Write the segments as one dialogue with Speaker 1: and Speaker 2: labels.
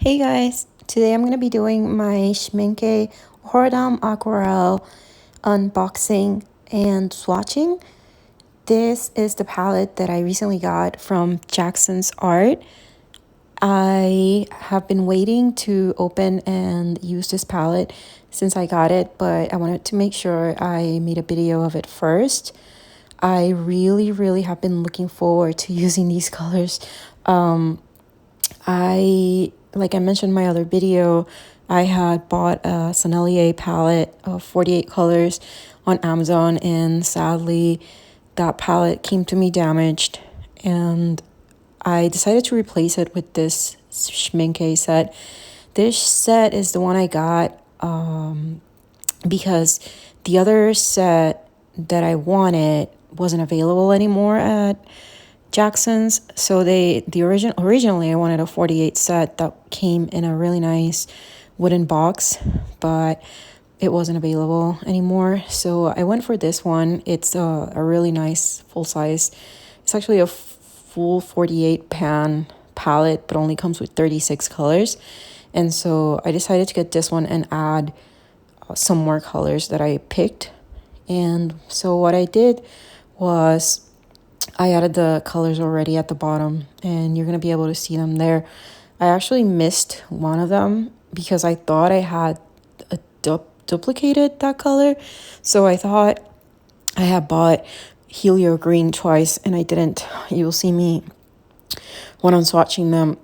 Speaker 1: Hey guys, today I'm going to be doing my Schmincke Horadam Aquarelle unboxing and swatching. This is the palette that I recently got from Jackson's Art. I have been waiting to open and use this palette since I got it, but I wanted to make sure I made a video of it first. I really have been looking forward to using these colors. Like I mentioned in my other video, I had bought a Sennelier palette of 48 colors on Amazon, and sadly, that palette came to me damaged, and I decided to replace it with this Schmincke set. This set is the one I got because the other set that I wanted wasn't available anymore at Jackson's. So originally I wanted a 48 set that came in a really nice wooden box, but it wasn't available anymore. So I went for this one. It's a really nice full size. It's actually a full 48 pan palette, but only comes with 36 colors. And so I decided to get this one and add some more colors that I picked. And so what I did was I added the colors already at the bottom, and you're going to be able to see them there. I actually missed one of them because I thought I had a duplicated that color. So I thought I had bought Helio Green twice, and I didn't. You'll see me when I'm swatching them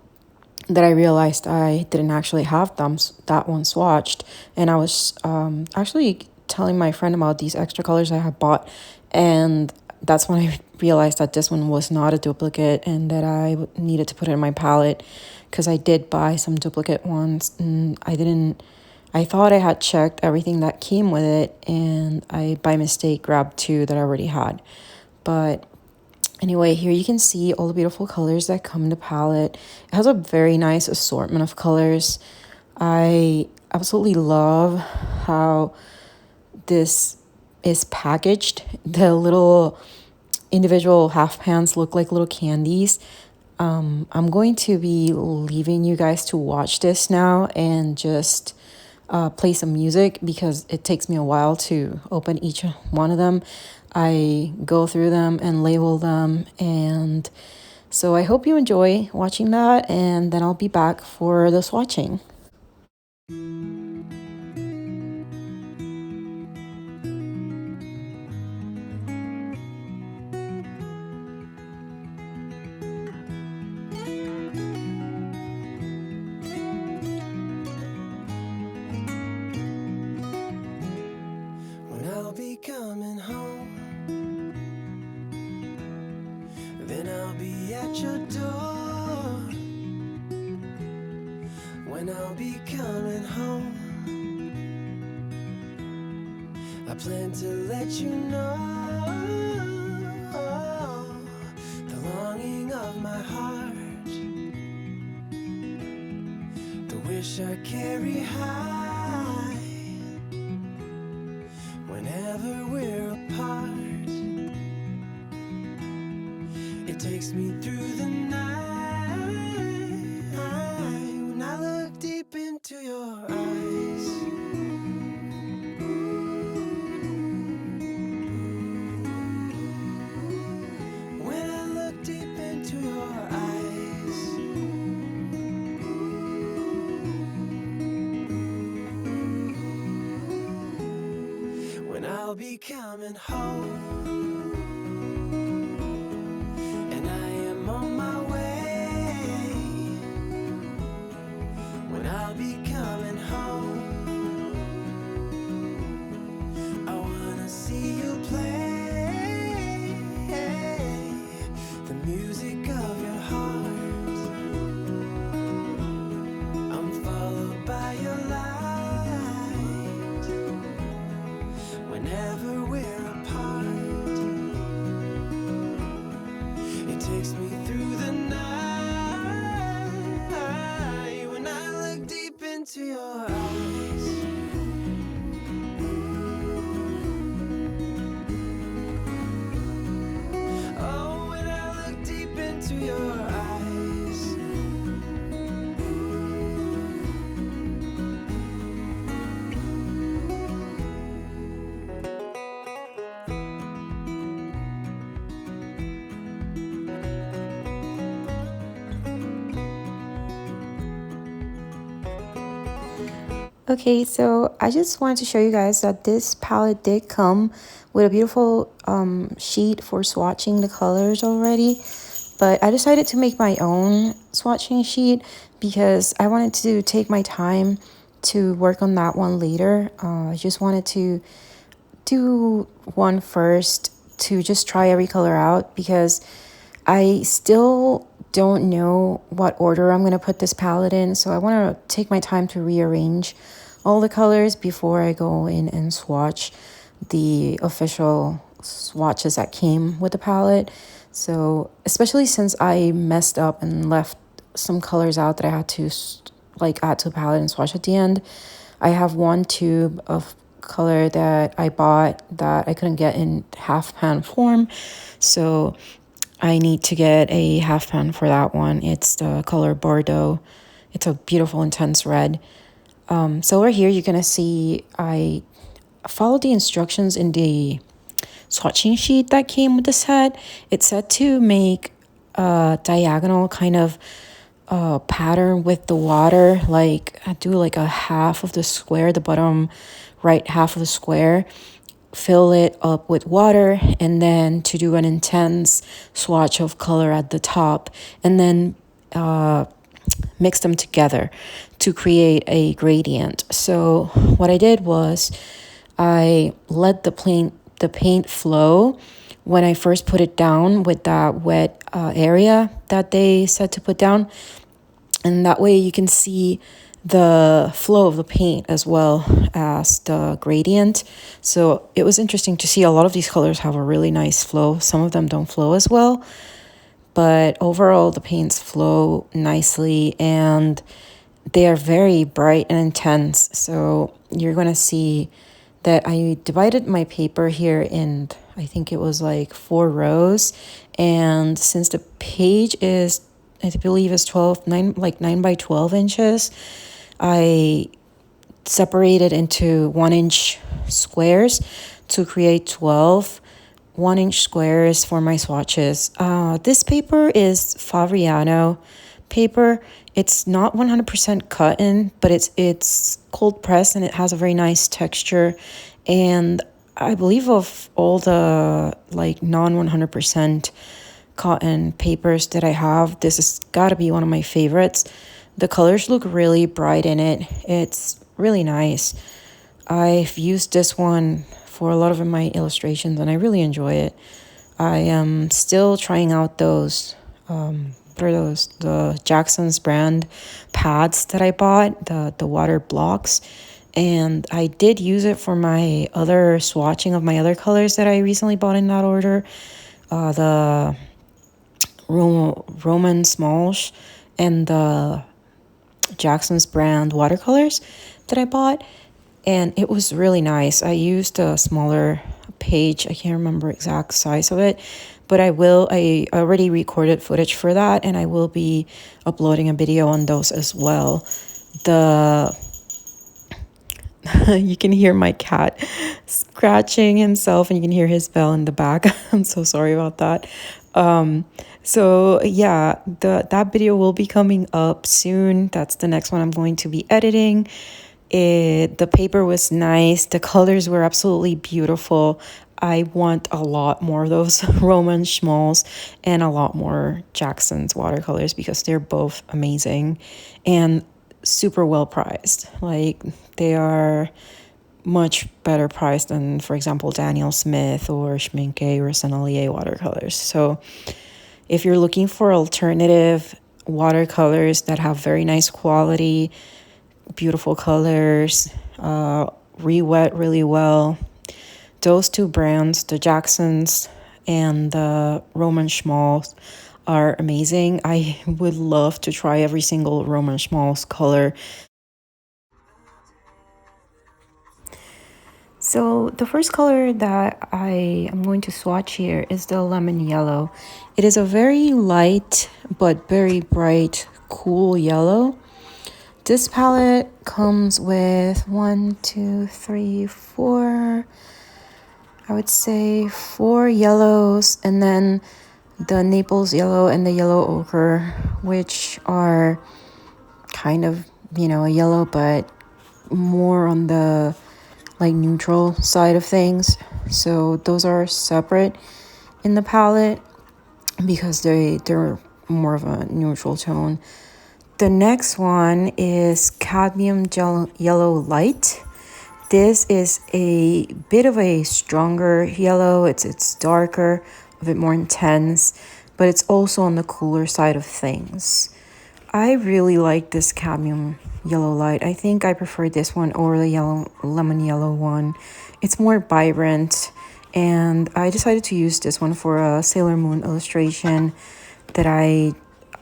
Speaker 1: that I realized I didn't actually have that one swatched. And I was actually telling my friend about these extra colors I had bought, and that's when I realized that this one was not a duplicate and that I needed to put it in my palette, because I did buy some duplicate ones and I thought I had checked everything that came with it, and I by mistake grabbed two that I already had. But anyway, here you can see all the beautiful colors that come in the palette. It has a very nice assortment of colors. I absolutely love how this is packaged. The little individual half pans look like little candies. I'm going to be leaving you guys to watch this now and just play some music, because it takes me a while to open each one of them. I go through them and label them, and so I hope you enjoy watching that, and then I'll be back for the swatching.
Speaker 2: I'll be coming home, then I'll be at your door. When I'll be coming home, I plan to let you know the longing of my heart, the wish I carry high. Whenever we're apart, it takes me through the night. When I look deep into your eyes, when I look deep into your eyes, when I'll be coming home, and I am on my way. When I'll be coming home, I wanna see you play the music of your heart. I'm followed by your light. Whenever we're apart, it takes me through the night. When I look deep into your eyes,
Speaker 1: Okay, so I just wanted to show you guys that this palette did come with a beautiful sheet for swatching the colors already. But I decided to make my own swatching sheet because I wanted to take my time to work on that one later. I just wanted to do one first to just try every color out because I still don't know what order I'm going to put this palette in. So I want to take my time to rearrange all the colors before I go in and swatch the official swatches that came with the palette. So especially since I messed up and left some colors out that I had to like add to the palette and swatch at the end, I have one tube of color that I bought that I couldn't get in half pan form. So I need to get a half pan for that one. It's the color Bordeaux. It's a beautiful intense red. So over here, you're going to see I followed the instructions in the swatching sheet that came with the set. It said to make a diagonal kind of pattern with the water, like I do like a half of the square, the bottom right half of the square, fill it up with water, and then to do an intense swatch of color at the top, and then mix them together to create a gradient. So what I did was I let the paint flow when I first put it down with that wet area that they said to put down. And that way you can see the flow of the paint as well as the gradient. So it was interesting to see a lot of these colors have a really nice flow. Some of them don't flow as well, but overall the paints flow nicely and they are very bright and intense. So you're going to see that I divided my paper here in, I think it was like 4 rows. And since the page is, I believe is 9 by 12 inches, I separated into 1-inch squares to create 12 1-inch squares for my swatches. This paper is Fabriano paper. It's not 100% cotton, but it's cold pressed and it has a very nice texture. And I believe of all the like non 100% cotton papers that I have, this has got to be one of my favorites. The colors look really bright in it. It's really nice. I've used this one for a lot of my illustrations and I really enjoy it. I am still trying out those, what are those? The Jackson's brand pads that I bought, the water blocks. And I did use it for my other swatching of my other colors that I recently bought in that order. The Roman Smalsh and the Jackson's brand watercolors that I bought. And it was really nice. I used a smaller page. I can't remember exact size of it, but I already recorded footage for that and I will be uploading a video on those as well. You can hear my cat scratching himself and you can hear his bell in the back. I'm so sorry about that. So yeah, that video will be coming up soon. That's the next one I'm going to be editing. The paper was nice. The colors were absolutely beautiful. I want a lot more of those Roman Schmalls and a lot more Jackson's watercolors because they're both amazing and super well priced. Like they are much better priced than, for example, Daniel Smith or Schmincke or Sennelier watercolors. So if you're looking for alternative watercolors that have very nice quality, beautiful colors, re-wet really well, those two brands, the Jacksons and the Roman Schmalls, are amazing. I would love to try every single Roman Schmalls color. So the first color that I am going to swatch here is the lemon yellow. It is a very light but very bright, cool yellow. This palette comes with I would say 4 yellows, and then the Naples yellow and the yellow ochre, which are kind of, a yellow but more on the like neutral side of things. So those are separate in the palette because they're more of a neutral tone. The next one is Cadmium Yellow Light. This is a bit of a stronger yellow. It's darker, a bit more intense, but it's also on the cooler side of things. I really like this Cadmium Yellow Light. I think I prefer this one over the lemon yellow one. It's more vibrant, and I decided to use this one for a Sailor Moon illustration that I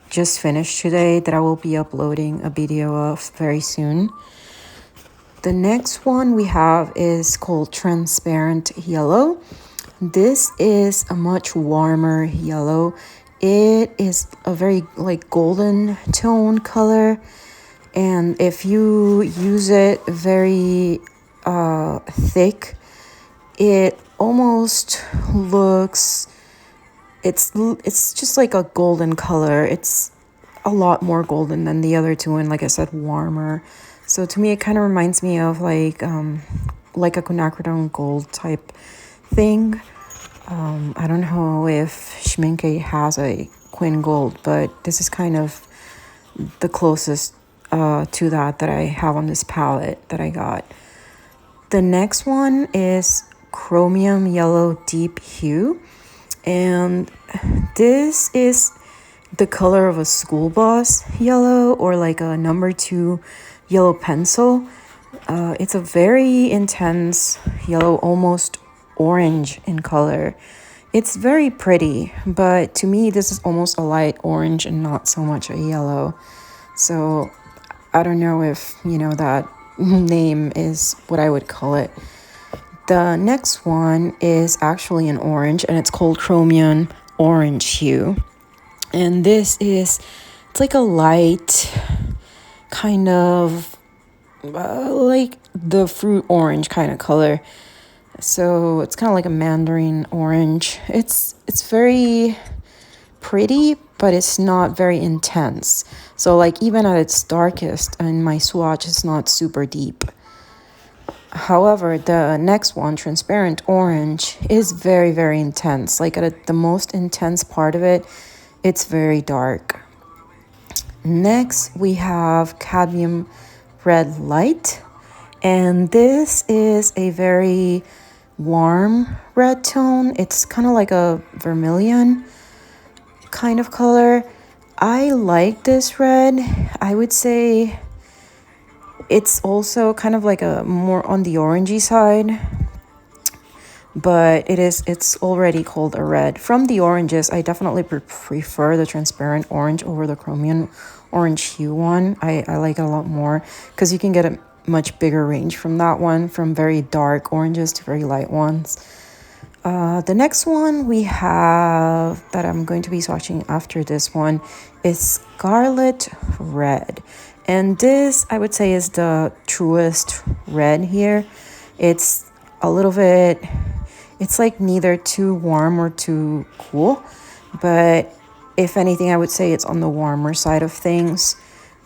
Speaker 1: just finished today, that I will be uploading a video of very soon. The next one we have is called Transparent Yellow. This is a much warmer yellow. It is a very like golden tone color, and if you use it very thick, it almost looks, it's just like a golden color. It's a lot more golden than the other two, and like I said, warmer. So to me, it kind of reminds me of like a quinacridone gold type thing. I don't know if Schmincke has a quin gold, but this is kind of the closest to that I have on this palette that I got. The next one is Chromium Yellow Deep Hue, and this is the color of a school bus yellow, or like a number 2 yellow pencil. It's a very intense yellow, almost orange in color. It's very pretty, but to me this is almost a light orange and not so much a yellow. So I don't know if that name is what I would call it. The next one is actually an orange, and it's called Chromium Orange Hue. And this is, it's like a light kind of like the fruit orange kind of color. So it's kind of like a mandarin orange. It's very pretty, but it's not very intense. So like even at its darkest in my swatch, it's not super deep. However, the next one, Transparent Orange, is very, very intense. Like at the most intense part of it, it's very dark. Next, we have Cadmium Red Light. And this is a very warm red tone. It's kind of like a vermilion kind of color. I like this red. I would say it's also kind of like a more on the orangey side, but it's already called a red. From the oranges, I definitely prefer the transparent orange over the chromium orange hue one. I like it a lot more because you can get a much bigger range from that one, from very dark oranges to very light ones. The next one we have that I'm going to be swatching after this one is Scarlet Red. And this, I would say, is the truest red here. It's a little bit, it's like neither too warm or too cool. But if anything, I would say it's on the warmer side of things.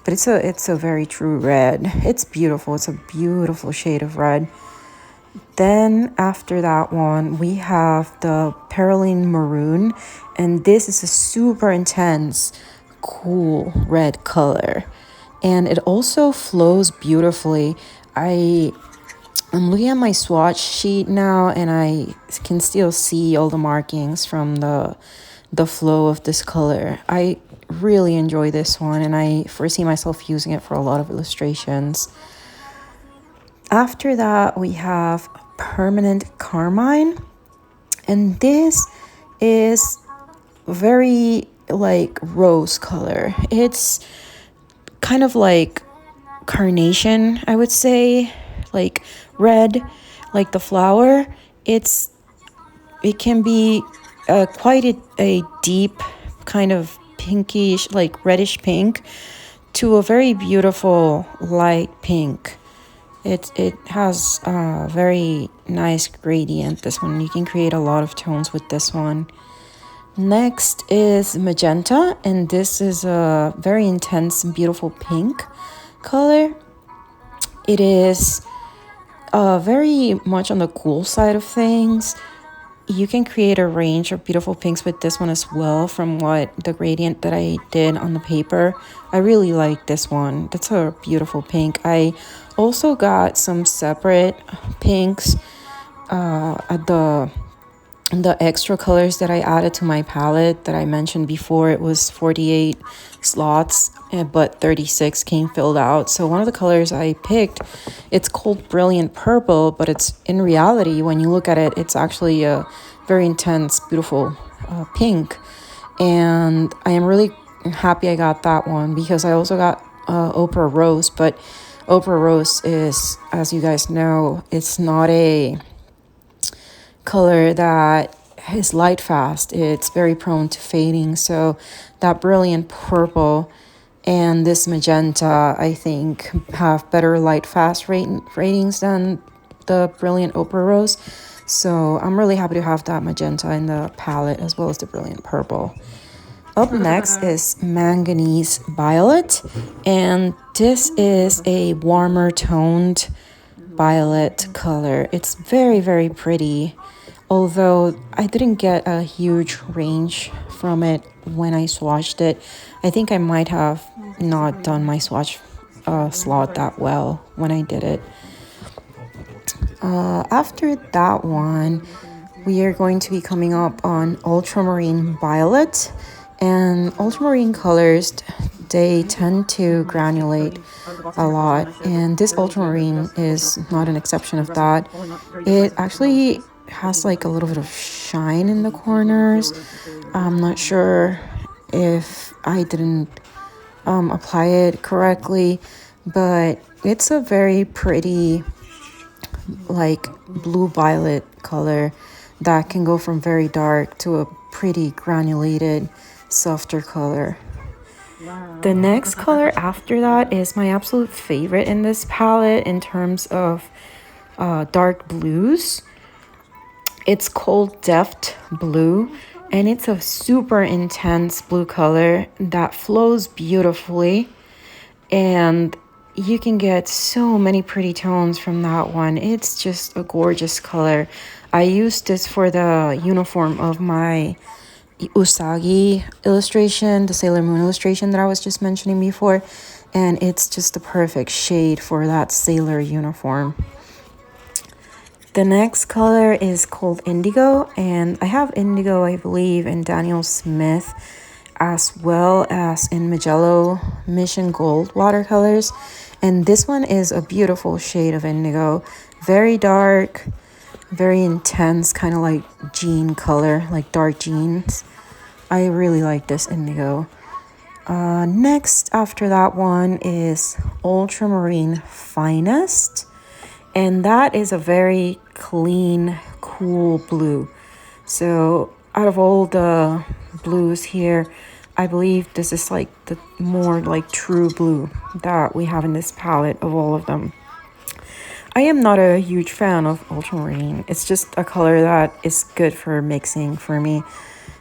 Speaker 1: But it's a very true red. It's beautiful. It's a beautiful shade of red. Then after that one, we have the Perylene Maroon. And this is a super intense, cool red color. And it also flows beautifully. I'm looking at my swatch sheet now, and I can still see all the markings from the flow of this color. I really enjoy this one, and I foresee myself using it for a lot of illustrations. After that, we have Permanent Carmine, and this is very like rose color. It's kind of like carnation, I would say, like red, like the flower. It can be quite a deep kind of pinkish, like reddish pink, to a very beautiful light pink. It has a very nice gradient, this one. You can create a lot of tones with this one. Next is Magenta, and this is a very intense and beautiful pink color. It is very much on the cool side of things. You can create a range of beautiful pinks with this one as well, from what the gradient that I did on the paper. I really like this one. That's a beautiful pink. I also got some separate pinks at the extra colors that I added to my palette that I mentioned before. It was 48 slots, but 36 came filled out. So one of the colors I picked, it's called Brilliant Purple, but it's in reality, when you look at it, it's actually a very intense, beautiful pink. And I am really happy I got that one, because I also got Opera Rose, but Opera Rose is, as you guys know, it's not a color that is light fast. It's very prone to fading. So that Brilliant Purple and this magenta, I think, have better light fast ratings than the Brilliant Opera Rose. So I'm really happy to have that magenta in the palette, as well as the Brilliant Purple. Up next is Manganese Violet, and this is a warmer toned violet color. It's very, very pretty, although I didn't get a huge range from it when I swatched it. I think I might have not done my swatch slot that well when I did it. After that one, we are going to be coming up on Ultramarine Violet. And ultramarine colors, they tend to granulate a lot, and this ultramarine is not an exception of that. It actually has like a little bit of shine in the corners. I'm not sure if I didn't apply it correctly, but it's a very pretty, like, blue violet color that can go from very dark to a pretty granulated, softer color. The next color after that is my absolute favorite in this palette in terms of dark blues. It's called Deft Blue, and it's a super intense blue color that flows beautifully, and you can get so many pretty tones from that one. It's just a gorgeous color. I used this for the uniform of my Usagi illustration, the Sailor Moon illustration that I was just mentioning before, and it's just the perfect shade for that sailor uniform. The next color is called Indigo, and I have Indigo, I believe, in Daniel Smith, as well as in Magello Mission Gold watercolors, and this one is a beautiful shade of indigo, very dark, very intense, kind of like jean color, like dark jeans. I really like this indigo. Next after that one is Ultramarine Finest, and that is a very clean, cool blue. So out of all the blues here, I believe this is like the more like true blue that we have in this palette of all of them. I am not a huge fan of ultramarine. It's just a color that is good for mixing for me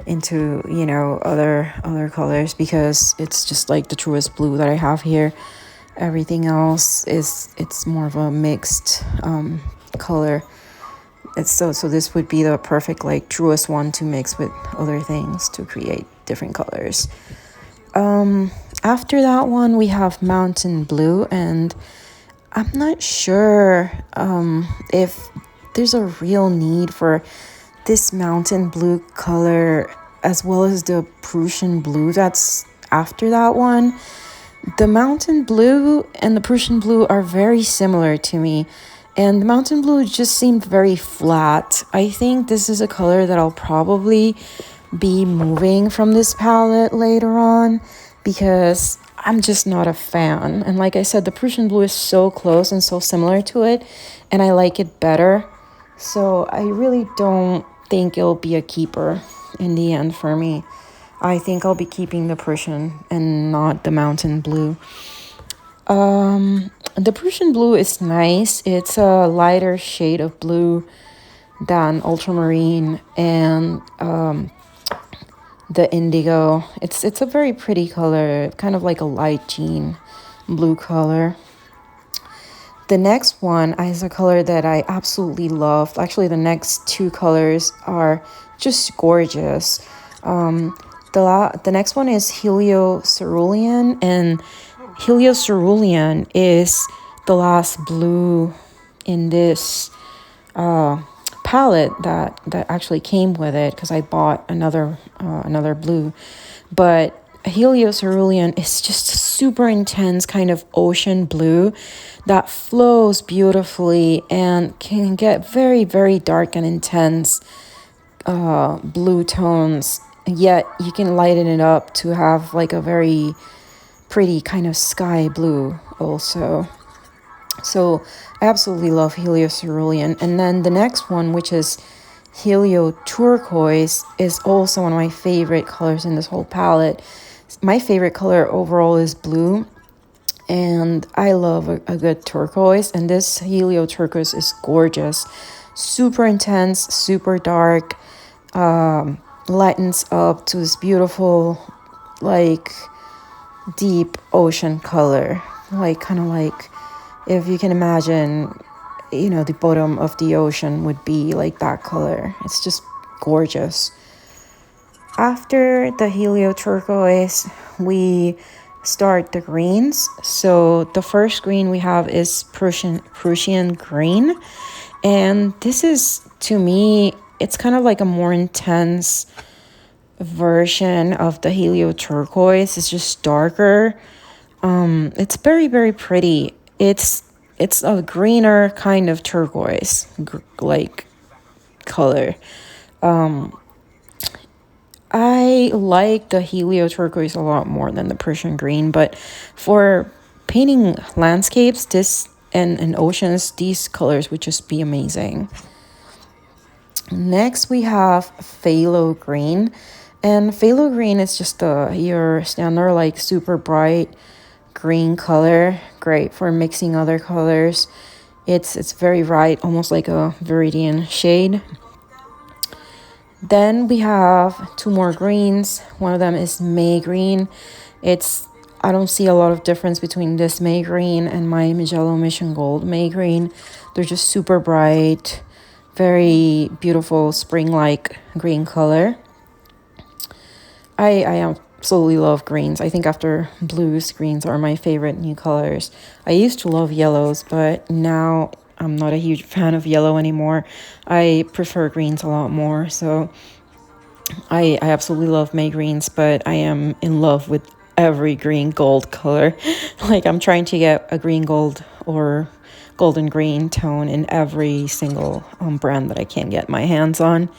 Speaker 1: into, you know, other colors, because it's just like the truest blue that I have here. Everything else it's more of a mixed color. It's so this would be the perfect, like, truest one to mix with other things to create different colors. After that one we have Mountain Blue, and I'm not sure if there's a real need for this mountain blue color as well as the Prussian blue that's after that one. The mountain blue and the Prussian blue are very similar to me, and the mountain blue just seemed very flat. I think this is a color that I'll probably be moving from this palette later on, because I'm just not a fan. And like I said, the Prussian blue is so close and so similar to it, and I like it better. So I really don't think it'll be a keeper in the end for me. I think I'll be keeping the Prussian and not the mountain blue. The Prussian blue is nice. It's a lighter shade of blue than ultramarine and the indigo. It's a very pretty color, kind of like a light jean blue color. The next one is a color that I absolutely loved. Actually, the next two colors are just gorgeous. The next one is Helio Cerulean, and Helio Cerulean is the last blue in this palette that actually came with it, because I bought another blue. But Helio Cerulean is just a super intense kind of ocean blue that flows beautifully and can get very, very dark and intense blue tones, yet you can lighten it up to have like a very pretty kind of sky blue also. So I absolutely love Helio Cerulean. And then the next one, which is Helio Turquoise, is also one of my favorite colors in this whole palette. My favorite color overall is blue, and I love a good turquoise, and this Helio Turquoise is gorgeous. Super intense, super dark, lightens up to this beautiful, like, deep ocean color. Like, kind of like, if you can imagine, the bottom of the ocean would be like that color. It's just gorgeous. After the Helio Turquoise, we start the greens. So the first green we have is Prussian green. And this is, to me, it's kind of like a more intense version of the Helio Turquoise. It's just darker. It's very, very pretty. It's a greener kind of turquoise, like color. I like the Helio Turquoise a lot more than the Prussian green, but for painting landscapes, and oceans, these colors would just be amazing. Next, we have Phthalo green, and phthalo green is just your standard like super bright green color, great for mixing other colors. It's very bright, almost like a viridian shade. Then we have two more greens. One of them is May green. I don't see a lot of difference between this May green and my Mijello Mission Gold May green. They're just super bright, very beautiful spring-like green color. I absolutely love greens. I think after blues, greens are my favorite new colors. I used to love yellows, but now I'm not a huge fan of yellow anymore. I prefer greens a lot more. So I absolutely love May greens, but I am in love with every green gold color. Like, I'm trying to get a green gold or golden green tone in every single brand that I can get my hands on.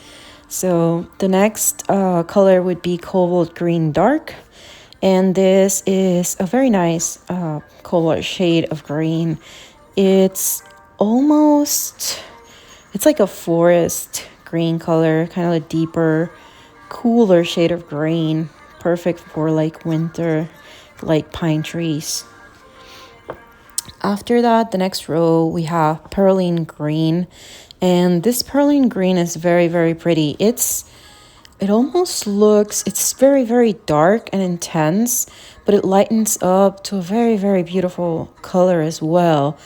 Speaker 1: So the next color would be Cobalt Green Dark. And this is a very nice cobalt shade of green. It's like a forest green color, kind of a deeper, cooler shade of green. Perfect for like winter, like pine trees. After that, the next row, we have Perylene Green. And this Perylene Green is very, very pretty. It's very, very dark and intense, but it lightens up to a very, very beautiful color as well.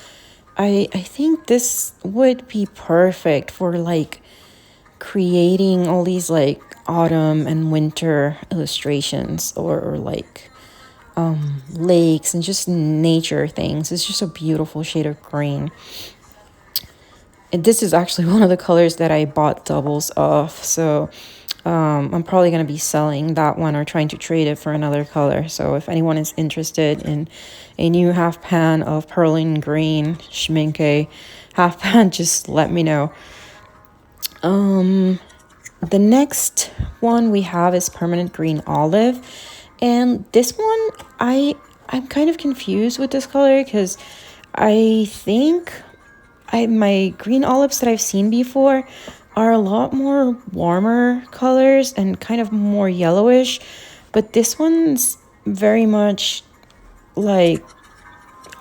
Speaker 1: I think this would be perfect for like creating all these like autumn and winter illustrations, or like lakes and just nature things. It's just a beautiful shade of green. And this is actually one of the colors that I bought doubles of, so I'm probably going to be selling that one or trying to trade it for another color. So if anyone is interested in a new half pan of Perylene Green Schmincke half pan, just let me know. The next one we have is Permanent Green Olive. And this one, I'm kind of confused with this color, because I think my green olives that I've seen before are a lot more warmer colors and kind of more yellowish, but this one's very much like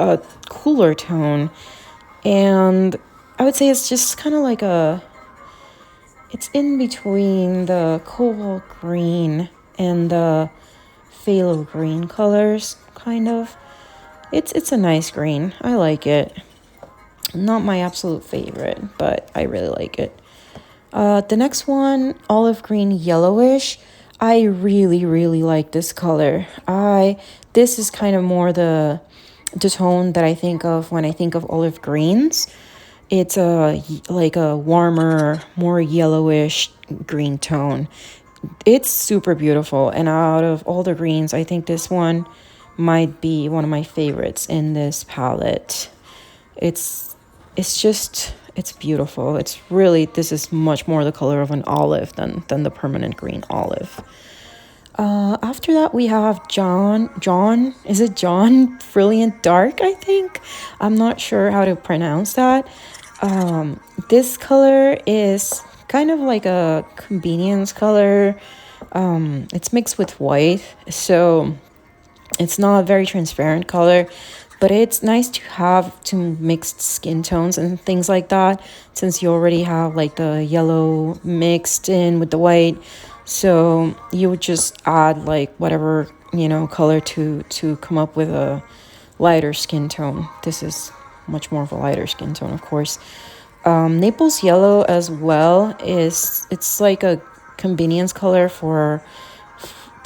Speaker 1: a cooler tone, and I would say it's just kind of like it's in between the cobalt green and the phthalo green colors, kind of. It's a nice green. I like it. Not my absolute favorite, but I really like it. The next one, olive green yellowish. I really, really like this color. This is kind of more the tone that I think of when I think of olive greens. It's like a warmer, more yellowish green tone. It's super beautiful, and out of all the greens, I think this one might be one of my favorites in this palette. It's it's beautiful. It's really, this is much more the color of an olive than the permanent green olive. After that, we have John, is it John Brilliant Dark, I think? I'm not sure how to pronounce that. This color is kind of like a convenience color. It's mixed with white, so it's not a very transparent color, but it's nice to have to mixed skin tones and things like that, since you already have like the yellow mixed in with the white. So you would just add like whatever, color to come up with a lighter skin tone. This is much more of a lighter skin tone, of course. Naples yellow as well it's like a convenience color for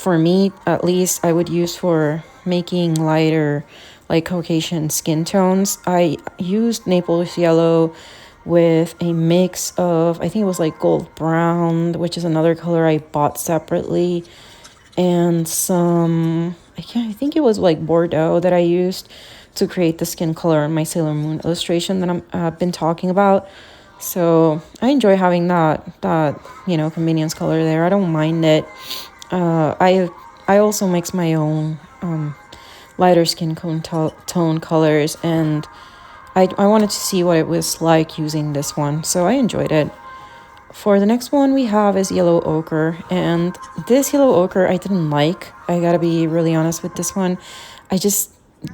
Speaker 1: me, at least. I would use for making lighter, like Caucasian skin tones. I used Naples yellow with a mix of, I think it was like gold brown, which is another color I bought separately, and some, I think it was like Bordeaux that I used to create the skin color on my Sailor Moon illustration that I've been talking about. So I enjoy having that convenience color there. I don't mind it. I also mix my own lighter skin tone colors, and I wanted to see what it was like using this one, so I enjoyed it. For the next one we have is yellow ochre, and this yellow ochre I didn't like. I gotta be really honest with this one.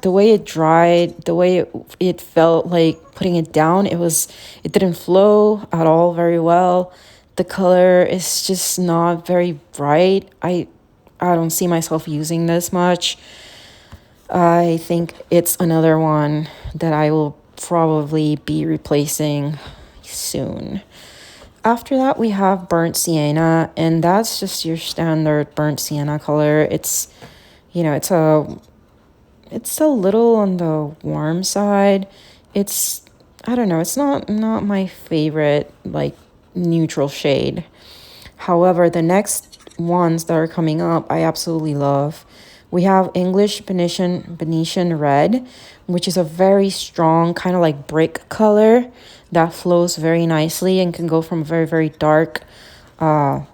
Speaker 1: The way it dried, the way it felt like putting it down, it didn't flow at all very well. The color is just not very bright. I don't see myself using this much. I think it's another one that I will probably be replacing soon. After that, we have burnt sienna, and that's just your standard burnt sienna color. It's it's a little on the warm side. I don't know, it's not my favorite like neutral shade. However, the next ones that are coming up, I absolutely love. We have English Venetian Red, which is a very strong kind of like brick color that flows very nicely and can go from very, very dark, kind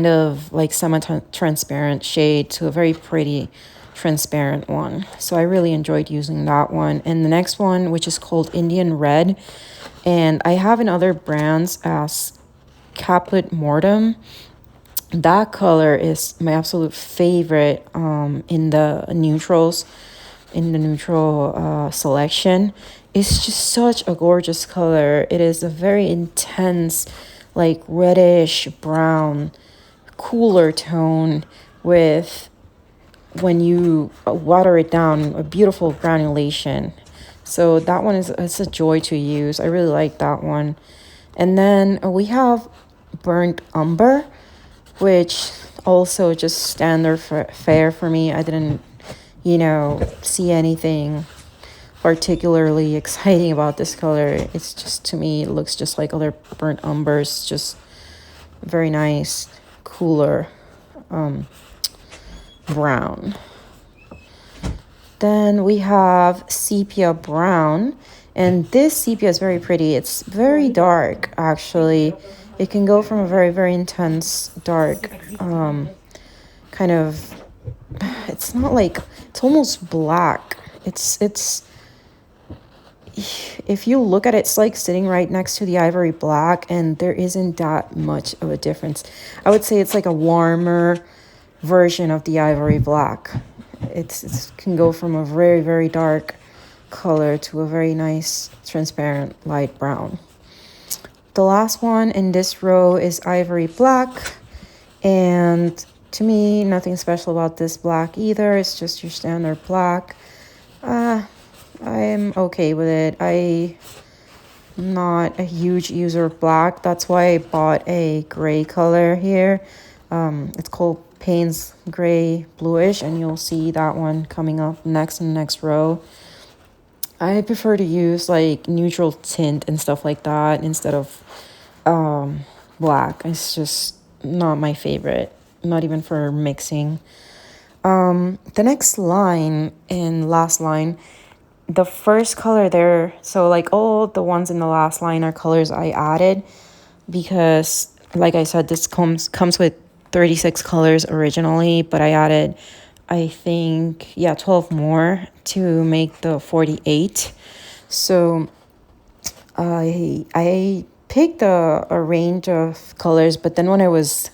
Speaker 1: of like semi-transparent shade to a very pretty transparent one. So I really enjoyed using that one. And the next one, which is called Indian Red, and I have in other brands as Caput Mortem. That color is my absolute favorite in the neutrals, in the neutral selection. It's just such a gorgeous color. It is a very intense, like reddish brown, cooler tone with, when you water it down, a beautiful granulation. So that one it's a joy to use. I really like that one. And then we have burnt umber, which also just standard fare for me. I didn't, see anything particularly exciting about this color. It's just, to me, it looks just like other burnt umbers, just very nice, cooler brown. Then we have sepia brown, and this sepia is very pretty. It's very dark, actually. It can go from a very, very intense dark, kind of, it's not like, it's almost black. It's if you look at it, it's like sitting right next to the ivory black, and there isn't that much of a difference. I would say it's like a warmer version of the ivory black. It can go from a very, very dark color to a very nice transparent light brown. The last one in this row is ivory black, and to me, nothing special about this black either. It's just your standard black. I I'm okay with it. I'm not a huge user of black. That's why I bought a gray color here. It's called Payne's Gray Bluish, and you'll see that one coming up next in the next row. I prefer to use like neutral tint and stuff like that instead of black. It's just not my favorite, not even for mixing. The next line and last line, the first color there, so like all the ones in the last line are colors I added because like I said, this comes with 36 colors originally, but I added I think 12 more to make the 48. So I picked a range of colors, but then when I was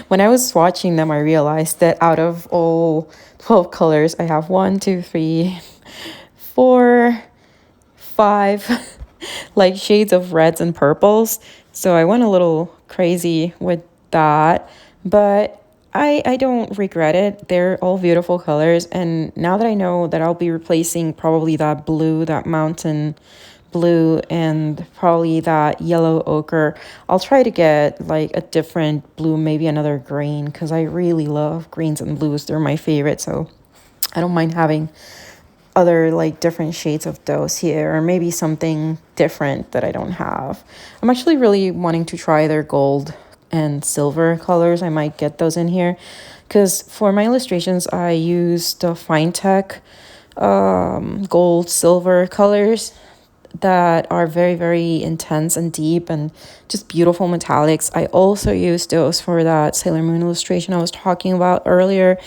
Speaker 1: when I was swatching them, I realized that out of all 12 colors, I have 1, 2, 3, 4, 5 like shades of reds and purples. So I went a little crazy with that, but I don't regret it. They're all beautiful colors, and now that I know that I'll be replacing probably that blue, that mountain blue, and probably that yellow ochre, I'll try to get like a different blue, maybe another green, because I really love greens and blues. They're my favorite, so I don't mind having other like different shades of those here, or maybe something different that I don't have. I'm actually really wanting to try their gold and silver colors. I might get those in here because for my illustrations I use the Fine Tech gold silver colors that are very, very intense and deep and just beautiful metallics. I also use those for that Sailor Moon illustration I was talking about earlier,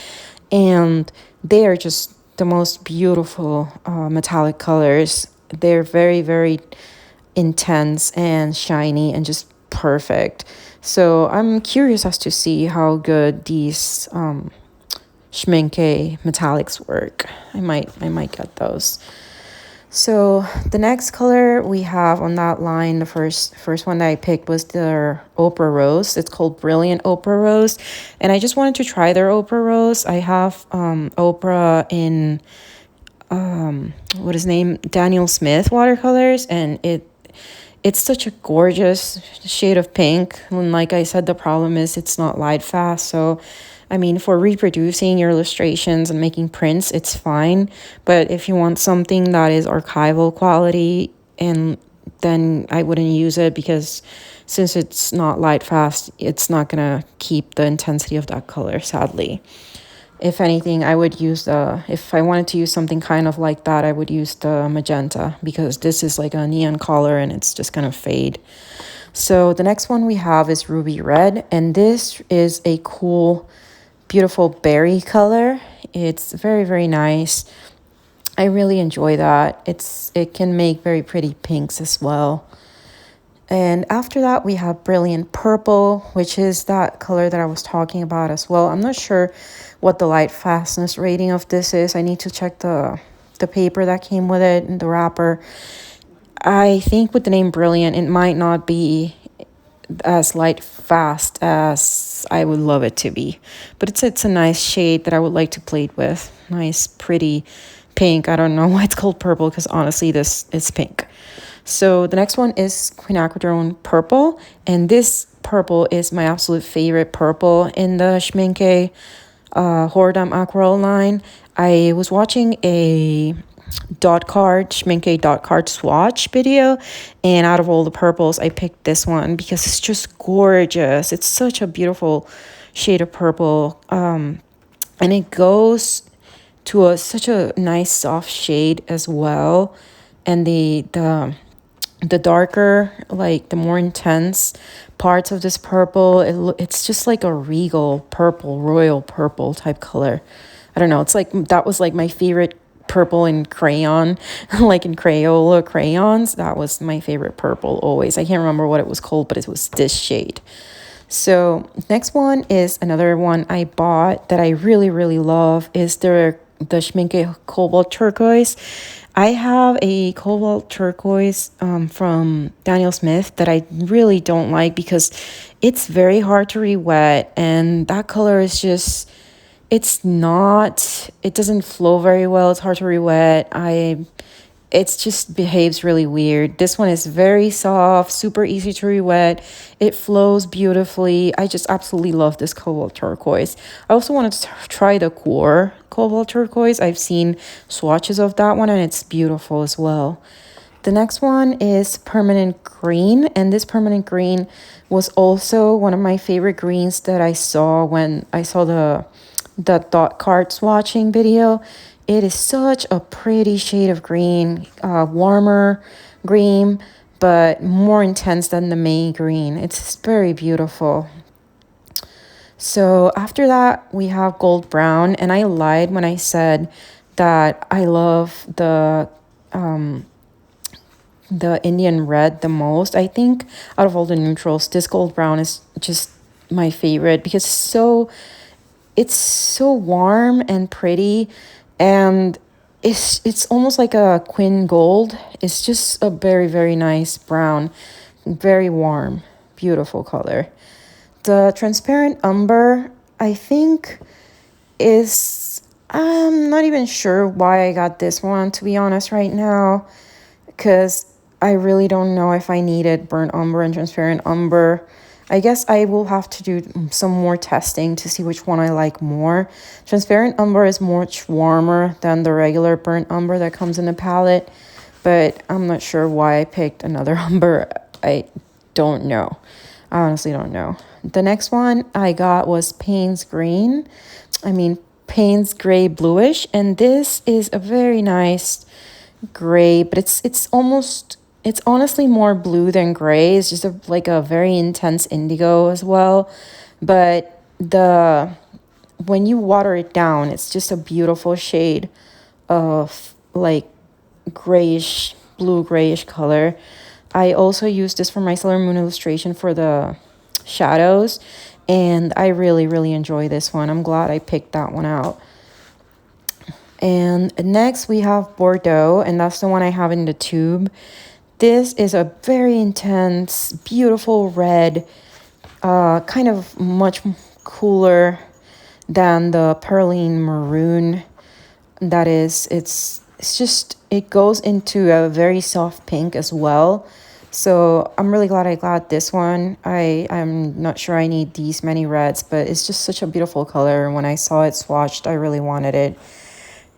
Speaker 1: and they are just the most beautiful metallic colors. They're very, very intense and shiny and just perfect. So I'm curious as to see how good these Schmincke metallics work. I might get those. So the next color we have on that line, the first one that I picked was their Opera Rose. It's called Brilliant Opera Rose, and I just wanted to try their Opera Rose. I have Opera in what is his name, Daniel Smith watercolors, and it's such a gorgeous shade of pink. And like I said, the problem is it's not light fast. So, I mean, for reproducing your illustrations and making prints, it's fine. But if you want something that is archival quality, and then I wouldn't use it because since it's not light fast, it's not gonna keep the intensity of that color, sadly. If anything, I would use if I wanted to use something kind of like that, I would use the magenta because this is like a neon color and it's just gonna fade. So the next one we have is Ruby Red, and this is a cool, beautiful berry color. It's very, very nice. I really enjoy that. It can make very pretty pinks as well. And after that, we have Brilliant Purple, which is that color that I was talking about as well. I'm not sure what the light fastness rating of this is. I need to check the paper that came with it and the wrapper. I think with the name Brilliant, it might not be as light fast as I would love it to be. But it's a nice shade that I would like to play with. Nice, pretty pink. I don't know why it's called purple because honestly, this is pink. So the next one is Quinacridone Purple, and this purple is my absolute favorite purple in the Schmincke Horadam Aquarelle line. I was watching a Schmincke dot card swatch video, and out of all the purples, I picked this one because it's just gorgeous. It's such a beautiful shade of purple, and it goes to such a nice soft shade as well, and the darker, like the more intense parts of this purple, it's just like a regal purple, royal purple type color. I don't know, it's like that was like my favorite purple in crayon, like in Crayola crayons. That was my favorite purple always. I can't remember what it was called, but it was this shade. So next one is another one I bought that I really, really love is the Schmincke Cobalt Turquoise. I have a cobalt turquoise from Daniel Smith that I really don't like because it's very hard to re-wet, and that color is just, it doesn't flow very well. It's hard to re-wet. it just behaves really weird. This one is very soft, super easy to re-wet. It flows beautifully. I just absolutely love this cobalt turquoise. I also wanted to try the core cobalt turquoise. I've seen swatches of that one and it's beautiful as well. The next one is permanent green, and this permanent green was also one of my favorite greens that I saw when I saw the dot card swatching video. It is such a pretty shade of green, warmer green, but more intense than the main green. It's very beautiful. So after that, we have gold brown, and I lied when I said that I love the Indian red the most. I think out of all the neutrals, this gold brown is just my favorite because it's so warm and pretty, and it's almost like a quin gold. It's just a very, very nice brown, very warm, beautiful color. The transparent umber, I think, is, I'm not even sure why I got this one, to be honest, right now, because I really don't know if I needed burnt umber and transparent umber. I guess I will have to do some more testing to see which one I like more. Transparent umber is much warmer than the regular burnt umber that comes in the palette, but I'm not sure why I picked another umber. I don't know. I honestly don't know. The next one I got was Payne's Gray Bluish, and this is a very nice gray, but it's honestly more blue than gray. It's just like a very intense indigo as well, but when you water it down, it's just a beautiful shade of like grayish, blue grayish color. I also used this for my Sailor Moon illustration for the shadows, and I really, really enjoy this one. I'm glad I picked that one out. And next we have Bordeaux, and that's the one I have in the tube. This is a very intense, beautiful red, kind of much cooler than the Perline Maroon. That is, it's just, it goes into a very soft pink as well. So I'm really glad I got this one. I'm not sure I need these many reds, but it's just such a beautiful color. When I saw it swatched, I really wanted it.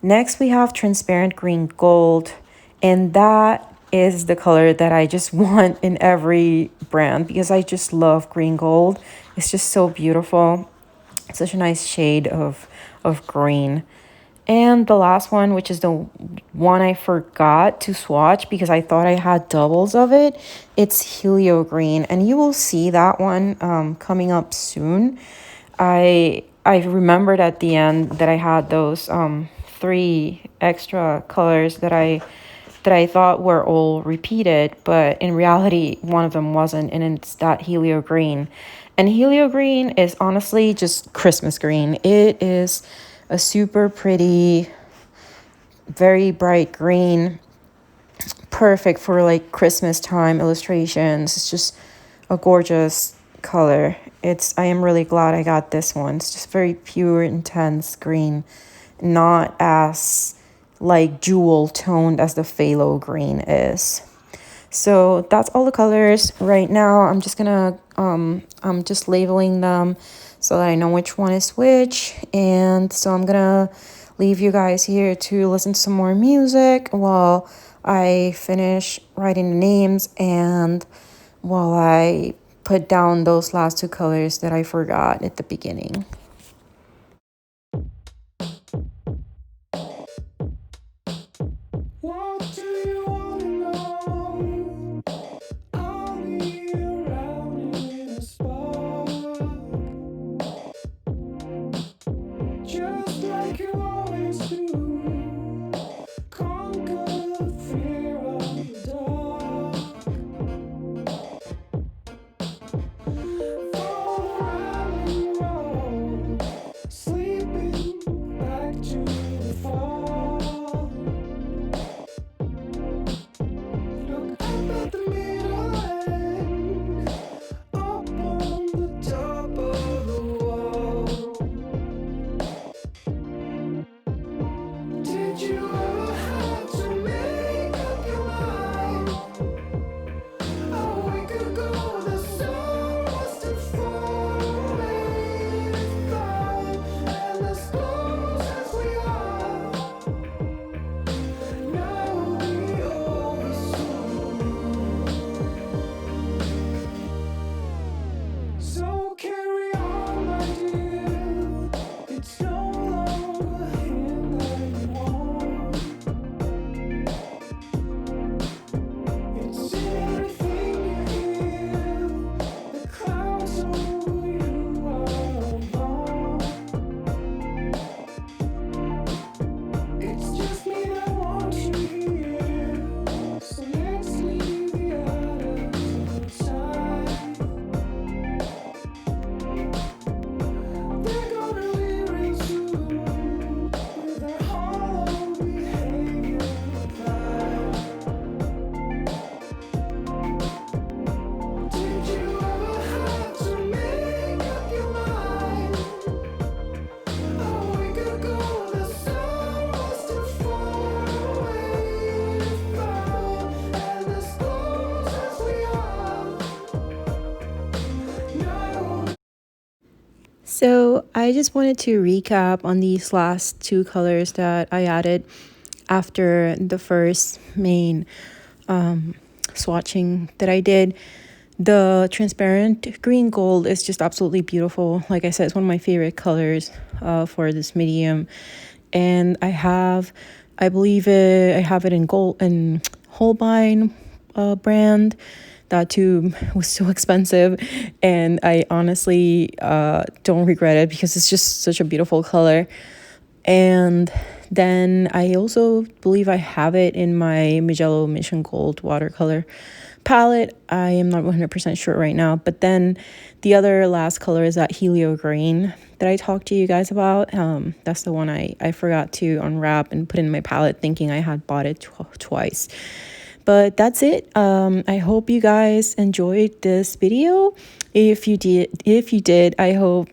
Speaker 1: Next, we have transparent green gold, and that is the color that I just want in every brand because I just love green gold. It's just so beautiful. It's such a nice shade of green. And the last one, which is the one I forgot to swatch because I thought I had doubles of it, it's Helio Green, and you will see that one coming up soon. I remembered at the end that I had those 3 extra colors that I thought were all repeated, but in reality, one of them wasn't, and it's that Helio Green. And Helio Green is honestly just Christmas green. It is a super pretty, very bright green, perfect for like Christmas time illustrations. It's just a gorgeous color. I am really glad I got this one. It's just very pure, intense green, not as like jewel toned as the phthalo green is. So that's all the colors right now. I'm just labeling them so that I know which one is which. And so I'm gonna leave you guys here to listen to some more music while I finish writing the names and while I put down those last 2 colors that I forgot at the beginning.
Speaker 2: What do you want to know? I'll be around in a spot, just like you always do. Conquer the fear of the dark. For the rally road,
Speaker 1: So I just wanted to recap on these last two colors that I added after the first main swatching that I did. The transparent green gold is just absolutely beautiful. Like I said, it's one of my favorite colors for this medium. And I believe I have it in gold and Holbein brand. That too was so expensive, and I honestly don't regret it because it's just such a beautiful color. And then I also believe I have it in my Magello Mission Gold watercolor palette. I am not 100% sure right now. But then the other last color is that Helio Green that I talked to you guys about. That's the one I forgot to unwrap and put in my palette thinking I had bought it twice. But that's it. I hope you guys enjoyed this video. If you did, I hope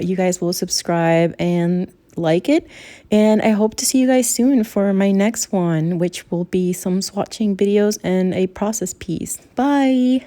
Speaker 1: you guys will subscribe and like it. And I hope to see you guys soon for my next one, which will be some swatching videos and a process piece. Bye!